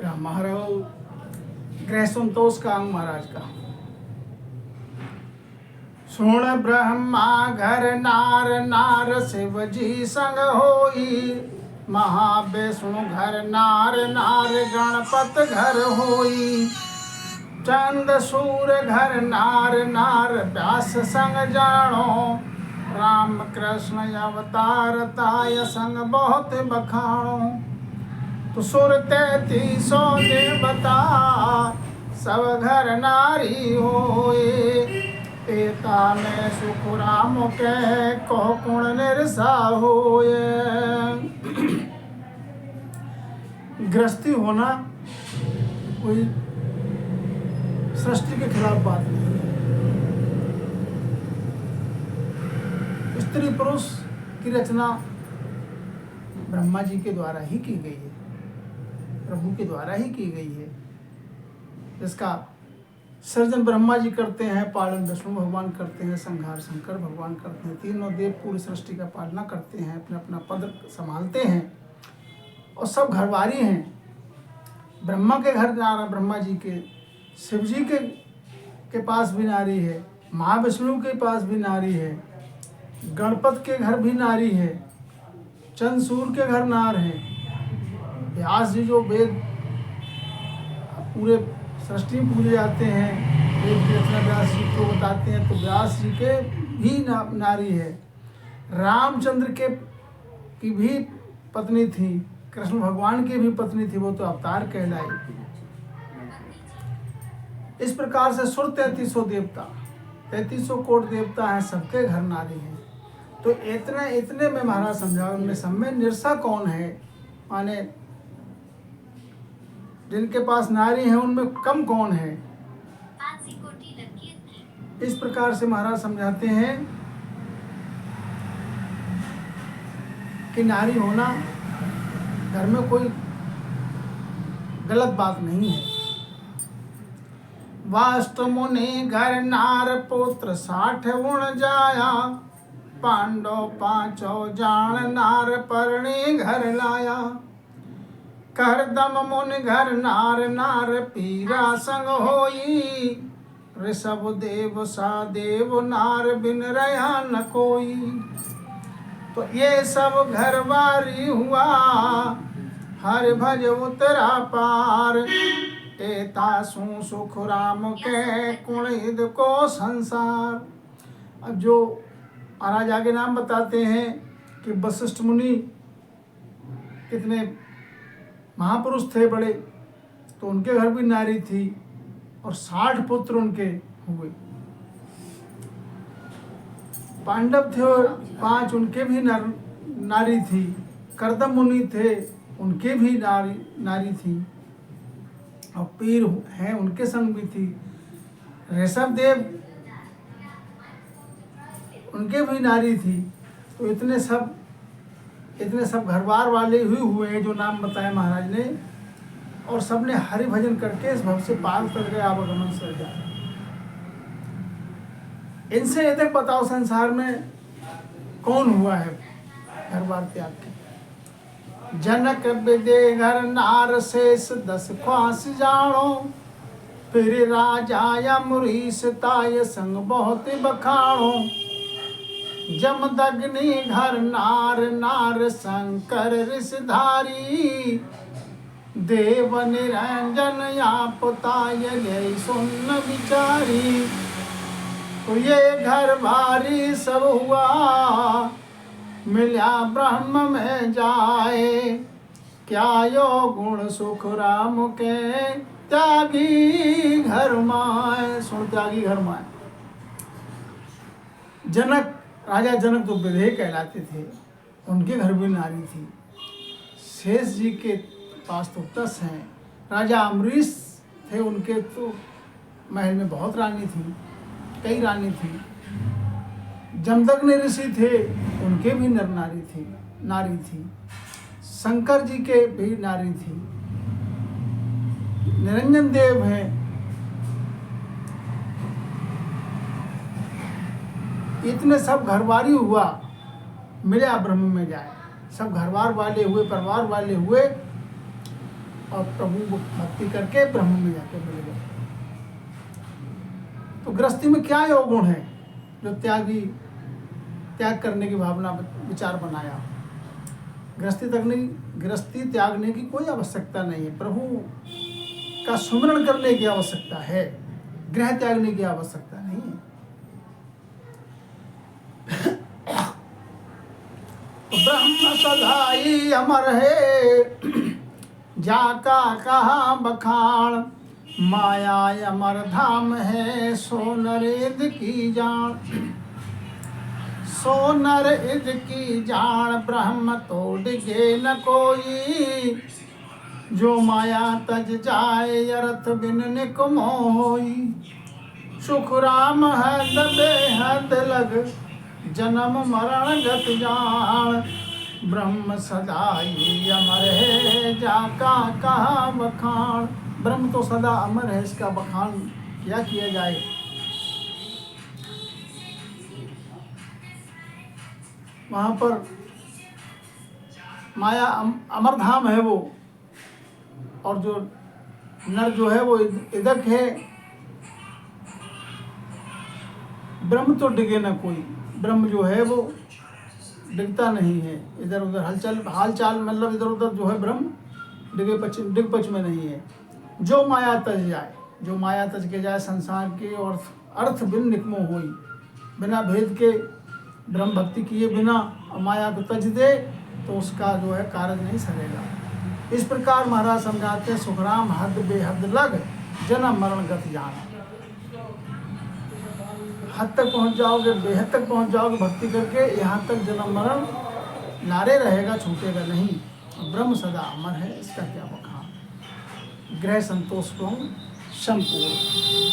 महाराज ग्रह संतोष का अंग महाराज का। सुण ब्रह्मा घर नार नार शिव जी संग होई, महाविष्णु घर नार नार गणपत घर होई, चंद सूर घर नार नार व्यास संग जानो, राम कृष्ण अवतार ताय संग बहुत बखानो। तो सुर 33 देवता सब घर नारी होए, एता में सुख राम के कहो कुण निरसा होए। गृहस्थी होना कोई सृष्टि के खिलाफ बात नहीं है। स्त्री पुरुष की रचना ब्रह्मा जी के द्वारा ही की गई है, प्रभु के द्वारा ही की गई है। इसका सृजन ब्रह्मा जी करते हैं, पालन विष्णु भगवान करते हैं, संहार शंकर भगवान करते हैं। तीनों देव पूरी सृष्टि का पालना करते हैं, अपना अपना पद संभालते हैं और सब घरवारी हैं। ब्रह्मा के घर नारा ब्रह्मा जी के, शिव जी के पास भी नारी है, महाविष्णु के पास भी नारी है, गणपत के घर भी नारी है, चंद्रसूर के घर नार है। व्यास जी जो वेद पूरे सृष्टि में पूजे जाते हैं, वेद की रचना व्यास जी को बताते हैं, तो व्यास जी के भी नारी है। रामचंद्र की भी पत्नी थी, कृष्ण भगवान की भी पत्नी थी, वो तो अवतार कहलाई। इस प्रकार से सुर 33 देवता, 33 कोट देवता हैं, सबके घर नारी हैं। तो इतने में महाराज समझा, उनमें सब में निरसा कौन है, माने जिनके पास नारी है उनमें कम कौन है। इस प्रकार से महाराज समझाते हैं कि नारी होना घर में कोई गलत बात नहीं है। वाष्ट मुनि घर नार पुत्र 60 उण जाया, पांडव 5 जान नार परणी घर लाया। करदम मुनि घर नार नार पीरा संग होई, ऋषभ देव सा देव नार बिन रहा न कोई। तो ये सब घरवारी हुआ, हर भज उतरा पार, एता सु सुख राम के कुणिद को संसार। अब जो महाराज आगे नाम बताते हैं कि वशिष्ठ मुनि कितने महापुरुष थे बड़े, तो उनके घर भी नारी थी और 60 पुत्र उनके हुए। पांडव थे और 5 उनके भी नारी थी। करदम मुनि थे, उनके भी नारी थी और पीर हैं, उनके संग भी थी। ऋषभ देव उनके भी नारी थी। तो इतने सब घरबार वाले ही हुए हैं जो नाम बताए महाराज ने, और सबने हरि भजन करके इस भव से पार कर गए, आवागमन सर जाए। इनसे ये तक बताओ संसार में कौन हुआ है घरबार त्याग के। जनक विदे घर नार शेष 10 ख्वास जानो, फिर राजा अमरीश ताय संग बहुत बखानो। जमदग्नि घर नार नार शंकर ऋषधारी, देव निरंजन आपताय ले सुन विचारी। तो ये घर भारी सब हुआ, मिला ब्रह्म में जाए, क्या यो गुण सुख राम के त्यागी घर माए। सुन त्यागी घर माए। जनक, राजा जनक तो विधेय कहलाते थे, उनके घर भी नारी थी। शेष जी के पास तो 10 हैं। राजा अमरीश थे, उनके तो महल में बहुत रानी थी, कई रानी थी। जमदग्नि ऋषि थे, उनके भी नारी थी। शंकर जी के भी नारी थी। निरंजन देव हैं, इतने सब घरवारी हुआ, मिला ब्रह्म में जाए। सब घरवार वाले हुए, परिवार वाले हुए, और प्रभु भक्ति करके ब्रह्म में जाके मिल गए। तो गृहस्थी में क्या योग गुण है जो त्याग करने की भावना विचार बनाया? गृहस्थी त्यागने की कोई आवश्यकता नहीं है, प्रभु का सुमरण करने की आवश्यकता है, गृह त्यागने की आवश्यकता नहीं है। ब्रह्म सदाई अमर है, जाका कहा बखान, माया अमर धाम है, सोनर इद की जान। सोनर इद की जान, ब्रह्म तो डिगे न कोई, जो माया तज जाए अर्थ बिन निकमो होई। सुख राम हद बेहद लग, जन्म मरण गत जान, ब्रह्म सदाई अमर है, जाका कहा बखान। ब्रह्म तो सदा अमर है, इसका बखान क्या किया जाए। वहाँ पर माया अमरधाम है वो, और जो नर जो है वो इदक है। ब्रह्म तो डिगे ना कोई, ब्रह्म जो है वो डिगता नहीं है, इधर उधर हाल चाल मतलब इधर उधर जो है ब्रह्म डिग पच में नहीं है। जो माया तज जाए, जो माया तज के जाए संसार के, और अर्थ बिन निकमो होई, बिना भेद के ब्रह्म भक्ति किए बिना माया को तज दे तो उसका जो है कार्य नहीं सरेगा। इस प्रकार महाराज समझाते हैं, सुखराम हद बेहद लग, जन्म मरण गत जान। हद तक पहुंच जाओगे, बेहद तक पहुंच जाओगे भक्ति करके, यहाँ तक जन्म मरण नारे रहेगा, छूटेगा नहीं। ब्रह्म सदा अमर है, इसका क्या बखान। गृह संतोष को संपूर्ण।